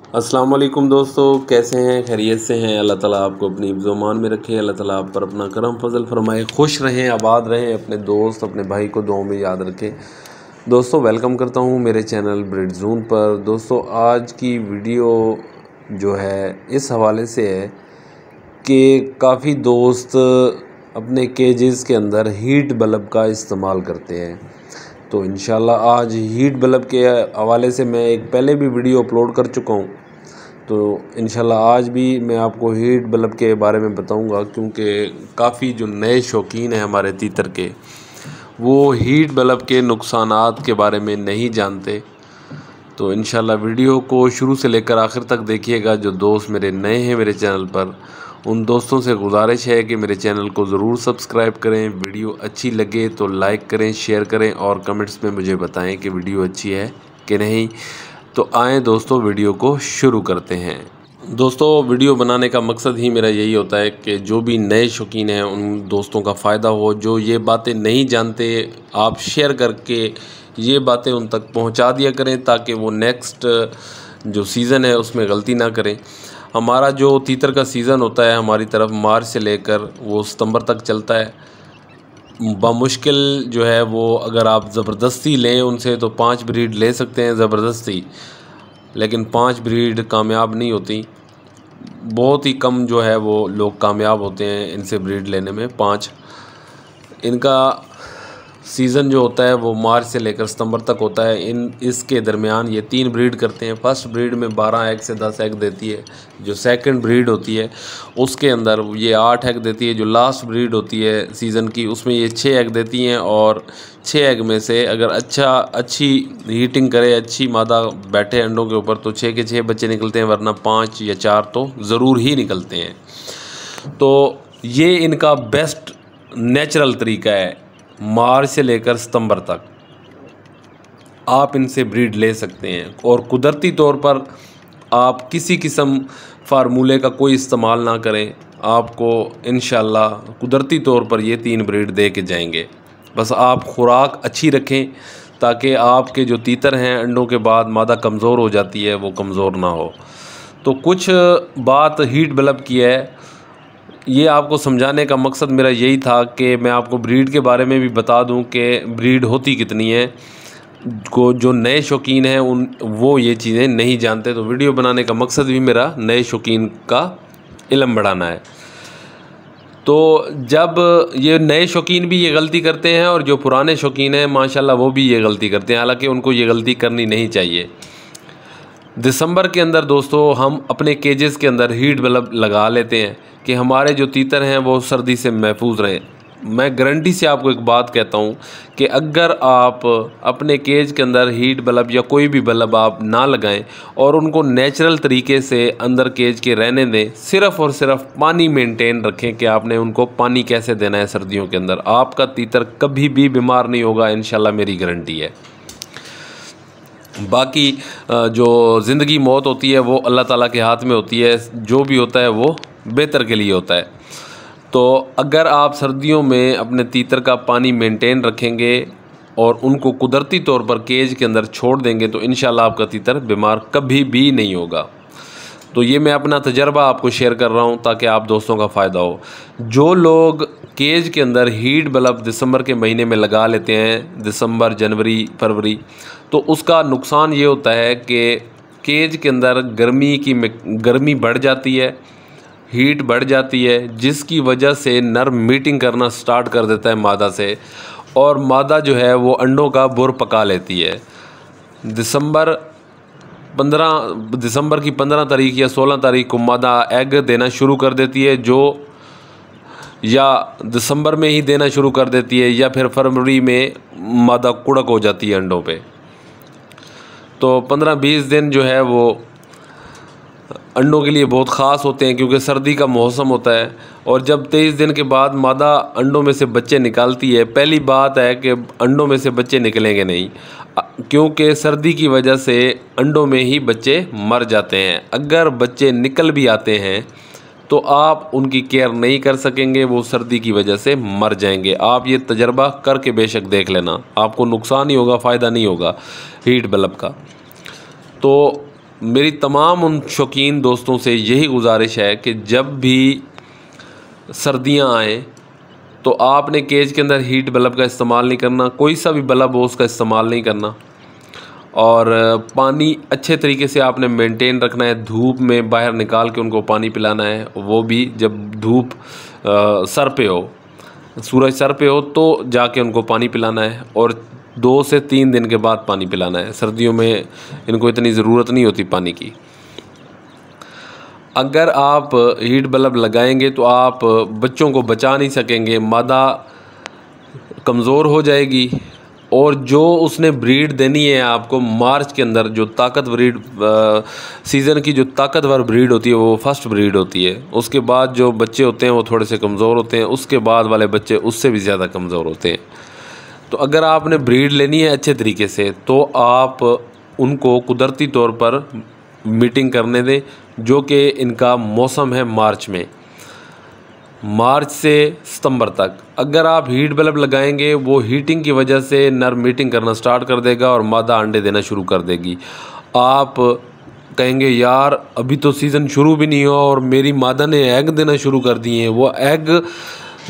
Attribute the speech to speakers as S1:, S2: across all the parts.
S1: अस्सलाम वालेकुम दोस्तों, कैसे हैं? खैरियत से हैं? अल्लाह ताला आपको अपनी ज़ुबान में रखे। अल्लाह ताला आप पर अपना करम फजल फरमाए। खुश रहें, आबाद रहें। अपने दोस्त, अपने भाई को दुआओं में याद रखें। दोस्तों, वेलकम करता हूं मेरे चैनल ब्रिड ज़ोन पर। दोस्तों, आज की वीडियो जो है इस हवाले से है कि काफ़ी दोस्त अपने केजेस के अंदर हीट बल्ब का इस्तेमाल करते हैं। तो इंशाल्लाह आज हीट बल्ब के हवाले से मैं एक पहले भी वीडियो अपलोड कर चुका हूँ। तो इंशाल्लाह आज भी मैं आपको हीट बल्ब के बारे में बताऊंगा, क्योंकि काफ़ी जो नए शौकीन हैं हमारे तीतर के, वो हीट बल्ब के नुकसानात के बारे में नहीं जानते। तो इंशाल्लाह वीडियो को शुरू से लेकर आखिर तक देखिएगा। जो दोस्त मेरे नए हैं मेरे चैनल पर, उन दोस्तों से गुजारिश है कि मेरे चैनल को ज़रूर सब्सक्राइब करें। वीडियो अच्छी लगे तो लाइक करें, शेयर करें और कमेंट्स में मुझे बताएं कि वीडियो अच्छी है कि नहीं। तो आएँ दोस्तों, वीडियो को शुरू करते हैं। दोस्तों, वीडियो बनाने का मकसद ही मेरा यही होता है कि जो भी नए शौकीन हैं उन दोस्तों का फ़ायदा हो। जो ये बातें नहीं जानते, आप शेयर करके ये बातें उन तक पहुंचा दिया करें, ताकि वो नेक्स्ट जो सीज़न है उसमें गलती ना करें। हमारा जो तीतर का सीज़न होता है हमारी तरफ मार्च से लेकर वो सितंबर तक चलता है। बामुश्किल जो है वो, अगर आप ज़बरदस्ती लें उनसे तो 5 ब्रीड ले सकते हैं ज़बरदस्ती, लेकिन 5 ब्रीड कामयाब नहीं होती। बहुत ही कम जो है वो लोग कामयाब होते हैं इनसे ब्रीड लेने में। 5 इनका सीज़न जो होता है वो मार्च से लेकर सितंबर तक होता है। इसके दरमियान ये 3 ब्रीड करते हैं। फर्स्ट ब्रीड में 12 एग से 10 एग देती है। जो सेकंड ब्रीड होती है उसके अंदर ये 8 एग देती है। जो लास्ट ब्रीड होती है सीज़न की, उसमें ये 6 एग देती हैं। और 6 एग में से अगर अच्छी हीटिंग करे, अच्छी मादा बैठे अंडों के ऊपर, तो 6 के 6 बच्चे निकलते हैं, वरना 5 या 4 तो ज़रूर ही निकलते हैं। तो ये इनका बेस्ट नेचुरल तरीका है। मार्च से लेकर सितंबर तक आप इनसे ब्रीड ले सकते हैं, और कुदरती तौर पर आप किसी किस्म फार्मूले का कोई इस्तेमाल ना करें। आपको इंशाल्लाह कुदरती तौर पर ये 3 ब्रीड दे के जाएंगे। बस आप खुराक अच्छी रखें, ताकि आपके जो तीतर हैं अंडों के बाद मादा कमज़ोर हो जाती है, वो कमज़ोर ना हो। तो कुछ बात हीट बल्ब की है, ये आपको समझाने का मकसद मेरा यही था कि मैं आपको ब्रीड के बारे में भी बता दूं कि ब्रीड होती कितनी है। जो नए शौकीन हैं वो ये चीज़ें नहीं जानते। तो वीडियो बनाने का मकसद भी मेरा नए शौकीन का इल्म बढ़ाना है। तो जब ये नए शौकीन भी ये गलती करते हैं, और जो पुराने शौकीन हैं माशाल्लाह वो भी ये गलती करते हैं, हालांकि उनको ये गलती करनी नहीं चाहिए। दिसंबर के अंदर दोस्तों हम अपने केजेस के अंदर हीट बल्ब लगा लेते हैं कि हमारे जो तीतर हैं वो सर्दी से महफूज रहें। मैं गारंटी से आपको एक बात कहता हूँ कि अगर आप अपने केज के अंदर हीट बल्ब या कोई भी बल्ब आप ना लगाएं और उनको नेचुरल तरीके से अंदर केज के रहने दें, सिर्फ़ और सिर्फ पानी मेंटेन रखें कि आपने उनको पानी कैसे देना है सर्दियों के अंदर, आपका तीतर कभी भी बीमार नहीं होगा, इंशाल्लाह मेरी गारंटी है। बाकी जो ज़िंदगी मौत होती है वो अल्लाह ताला के हाथ में होती है। जो भी होता है वो बेहतर के लिए होता है। तो अगर आप सर्दियों में अपने तीतर का पानी मेंटेन रखेंगे और उनको कुदरती तौर पर केज के अंदर छोड़ देंगे, तो इंशाल्लाह आपका तीतर बीमार कभी भी नहीं होगा। तो ये मैं अपना तजर्बा आपको शेयर कर रहा हूँ ताकि आप दोस्तों का फ़ायदा हो। जो लोग केज के अंदर हीट बल्ब दिसंबर के महीने में लगा लेते हैं, दिसंबर, जनवरी, फरवरी, तो उसका नुकसान ये होता है कि केज के अंदर गर्मी बढ़ जाती है, हीट बढ़ जाती है, जिसकी वजह से नर मीटिंग करना स्टार्ट कर देता है मादा से, और मादा जो है वो अंडों का बुर पका लेती है। दिसंबर की 15 तारीख या 16 तारीख को मादा एग देना शुरू कर देती है, जो या दिसंबर में ही देना शुरू कर देती है, या फिर फरवरी में मादा कुड़क हो जाती है अंडों पे। तो 15-20 दिन जो है वो अंडों के लिए बहुत ख़ास होते हैं, क्योंकि सर्दी का मौसम होता है। और जब 23 दिन के बाद मादा अंडों में से बच्चे निकालती है, पहली बात है कि अंडों में से बच्चे निकलेंगे नहीं, क्योंकि सर्दी की वजह से अंडों में ही बच्चे मर जाते हैं। अगर बच्चे निकल भी आते हैं तो आप उनकी केयर नहीं कर सकेंगे, वो सर्दी की वजह से मर जाएंगे। आप ये तजर्बा करके बेशक देख लेना, आपको नुकसान ही होगा, फ़ायदा नहीं होगा हीट बल्ब का। तो मेरी तमाम उन शौकीन दोस्तों से यही गुजारिश है कि जब भी सर्दियां आएँ तो आपने केज के अंदर हीट बल्ब का इस्तेमाल नहीं करना, कोई सा भी बल्ब हो उसका इस्तेमाल नहीं करना। और पानी अच्छे तरीके से आपने मेंटेन रखना है, धूप में बाहर निकाल के उनको पानी पिलाना है, वो भी जब धूप सर पे हो, सूरज सर पे हो तो जाके उनको पानी पिलाना है, और 2 से 3 दिन के बाद पानी पिलाना है। सर्दियों में इनको इतनी ज़रूरत नहीं होती पानी की। अगर आप हीट बल्ब लगाएंगे तो आप बच्चों को बचा नहीं सकेंगे, मादा कमज़ोर हो जाएगी, और जो उसने ब्रीड देनी है आपको मार्च के अंदर, जो सीज़न की जो ताकतवर ब्रीड होती है वो फर्स्ट ब्रीड होती है। उसके बाद जो बच्चे होते हैं वो थोड़े से कमज़ोर होते हैं, उसके बाद वाले बच्चे उससे भी ज़्यादा कमज़ोर होते हैं। तो अगर आपने ब्रीड लेनी है अच्छे तरीके से तो आप उनको कुदरती तौर पर मीटिंग करने दें, जो कि इनका मौसम है मार्च से सितंबर तक। अगर आप हीट बल्ब लगाएंगे वो हीटिंग की वजह से नर मीटिंग करना स्टार्ट कर देगा और मादा अंडे देना शुरू कर देगी। आप कहेंगे यार अभी तो सीज़न शुरू भी नहीं हुआ और मेरी मादा ने एग देना शुरू कर दिए हैं। वो एग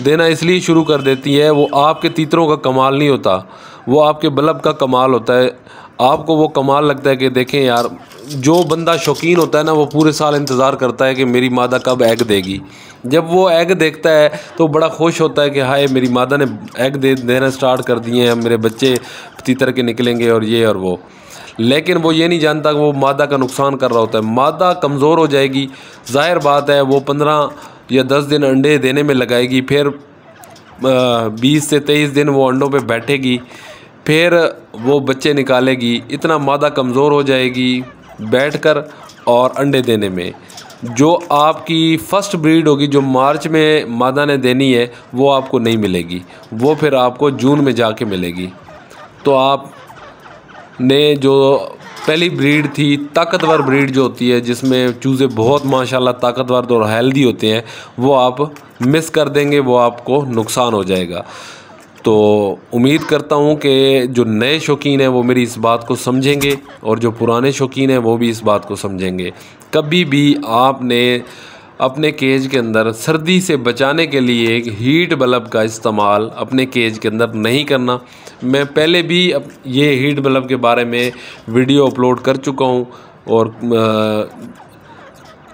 S1: देना इसलिए शुरू कर देती है, वो आपके तीतरों का कमाल नहीं होता, वो आपके बल्ब का कमाल होता है। आपको वो कमाल लगता है कि देखें यार, जो बंदा शौकीन होता है ना वो पूरे साल इंतज़ार करता है कि मेरी मादा कब एग देगी। जब वो एग देखता है तो बड़ा खुश होता है कि हाय मेरी मादा ने एग देना स्टार्ट कर दिए हैं, मेरे बच्चे तीतर के निकलेंगे और ये और वो। लेकिन वो ये नहीं जानता कि वो मादा का नुकसान कर रहा होता है। मादा कमज़ोर हो जाएगी, जाहिर बात है वो 15 या 10 दिन अंडे देने में लगाएगी, फिर 20 से 23 दिन वो अंडों पे बैठेगी, फिर वो बच्चे निकालेगी। इतना मादा कमज़ोर हो जाएगी बैठकर और अंडे देने में। जो आपकी फ़र्स्ट ब्रीड होगी जो मार्च में मादा ने देनी है वो आपको नहीं मिलेगी, वो फिर आपको जून में जाके मिलेगी। तो आपने जो पहली ब्रीड थी, ताकतवर ब्रीड जो होती है जिसमें चूज़े बहुत माशाल्लाह ताकतवर और हेल्दी होते हैं, वो आप मिस कर देंगे, वो आपको नुकसान हो जाएगा। तो उम्मीद करता हूँ कि जो नए शौकीन हैं वो मेरी इस बात को समझेंगे और जो पुराने शौकीन हैं वो भी इस बात को समझेंगे। कभी भी आपने अपने केज के अंदर सर्दी से बचाने के लिए एक हीट बल्ब का इस्तेमाल अपने केज के अंदर नहीं करना। मैं पहले भी ये हीट बल्ब के बारे में वीडियो अपलोड कर चुका हूँ और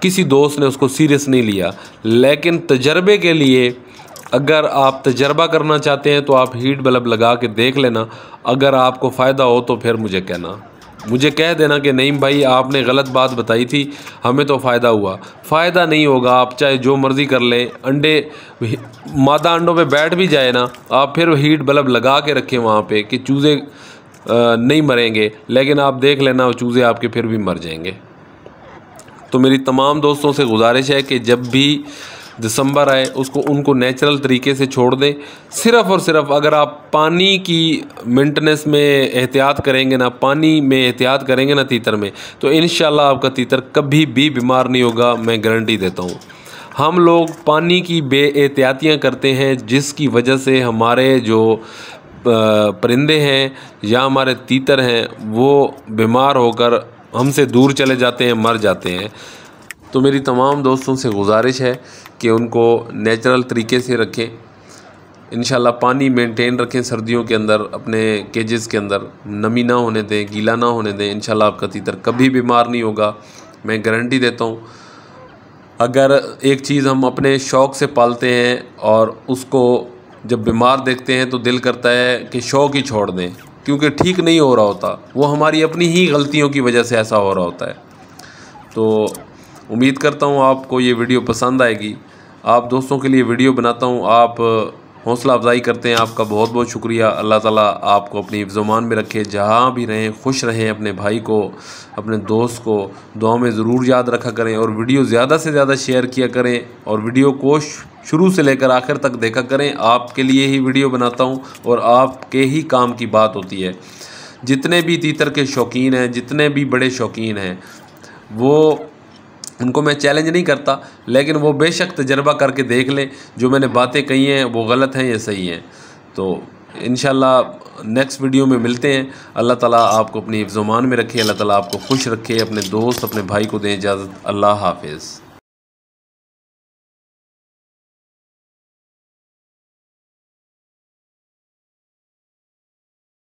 S1: किसी दोस्त ने उसको सीरियस नहीं लिया। लेकिन तजर्बे के लिए अगर आप तजर्बा करना चाहते हैं तो आप हीट बल्ब लगा के देख लेना। अगर आपको फ़ायदा हो तो फिर मुझे कहना, मुझे कह देना कि नहीं भाई आपने गलत बात बताई थी, हमें तो फ़ायदा हुआ। फ़ायदा नहीं होगा, आप चाहे जो मर्ज़ी कर लें, अंडे मादा अंडों पे बैठ भी जाए ना, आप फिर हीट बल्ब लगा के रखें वहाँ पे कि चूज़े नहीं मरेंगे, लेकिन आप देख लेना वो चूज़े आपके फिर भी मर जाएंगे। तो मेरी तमाम दोस्तों से गुजारिश है कि जब भी दिसंबर आए उनको नेचुरल तरीके से छोड़ दें। सिर्फ़ और सिर्फ अगर आप पानी की मेंटेनेंस में एहतियात करेंगे ना, पानी में एहतियात करेंगे ना तीतर में, तो इंशाल्लाह आपका तीतर कभी भी बीमार नहीं होगा, मैं गारंटी देता हूँ। हम लोग पानी की बेएहतियातियाँ करते हैं जिसकी वजह से हमारे जो परिंदे हैं या हमारे तीतर हैं वो बीमार होकर हमसे दूर चले जाते हैं, मर जाते हैं। तो मेरी तमाम दोस्तों से गुजारिश है कि उनको नेचुरल तरीके से रखें। इंशाल्लाह पानी मेंटेन रखें सर्दियों के अंदर, अपने केजेस के अंदर नमी ना होने दें, गीला ना होने दें। इंशाल्लाह आपका तीतर कभी बीमार नहीं होगा, मैं गारंटी देता हूँ। अगर एक चीज़ हम अपने शौक़ से पालते हैं और उसको जब बीमार देखते हैं तो दिल करता है कि शौक़ ही छोड़ दें, क्योंकि ठीक नहीं हो रहा होता, वो हमारी अपनी ही गलतियों की वजह से ऐसा हो रहा होता है। तो उम्मीद करता हूँ आपको ये वीडियो पसंद आएगी। आप दोस्तों के लिए वीडियो बनाता हूँ, आप हौसला अफजाई करते हैं, आपका बहुत बहुत शुक्रिया। अल्लाह ताला आपको अपनी हिफ्ज़-ओ-मान में रखे, जहाँ भी रहें खुश रहें। अपने भाई को, अपने दोस्त को दुआ में ज़रूर याद रखा करें और वीडियो ज़्यादा से ज़्यादा शेयर किया करें और वीडियो को शुरू से लेकर आखिर तक देखा करें। आपके लिए ही वीडियो बनाता हूँ और आपके ही काम की बात होती है। जितने भी तीतर के शौकीन हैं, जितने भी बड़े शौकीन हैं, वो उनको मैं चैलेंज नहीं करता, लेकिन वो बेशक तजर्बा करके देख लें जो मैंने बातें कही हैं वो गलत हैं या सही हैं। तो इंशाल्लाह नेक्स्ट वीडियो में मिलते हैं। अल्लाह ताला आपको अपनी हिफ्ज़-ओ-मान में रखे, अल्लाह ताला आपको खुश रखे। अपने दोस्त अपने भाई को दें इजाज़त। अल्लाह हाफ़िज़।